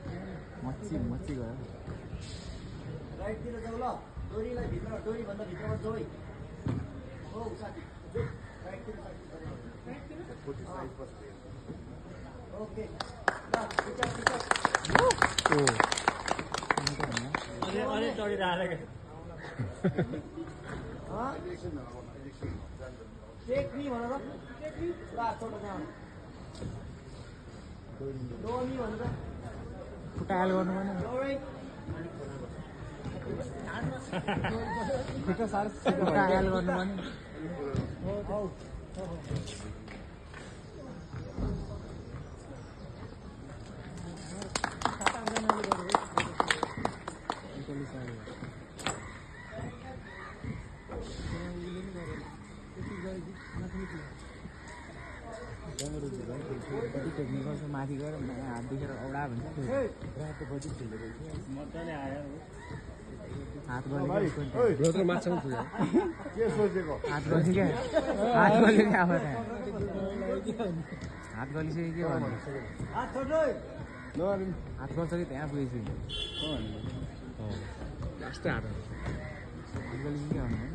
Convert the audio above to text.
मच्छी गयो राइटतिर जाऊ ल डोरीलाई भित्र डोरी भन्दा भित्रमा जाऊ है हो साथी राइटतिर ओके ल पिचर अरे डोरी राखेको टेक मी भन त टेक मी ला छोटो जाऊ डोरी भन त फुटाल गर्नु भने ठिक सार फुटाल गर्नु भने माथि गएर हात दुखेर औडा भन्छ हात गल्यो हात गलिसक्यो के भन्नु हात गर्छ कि त्यहाँ पुगेछु लास्टै हात गलिसक्यो के भन्नु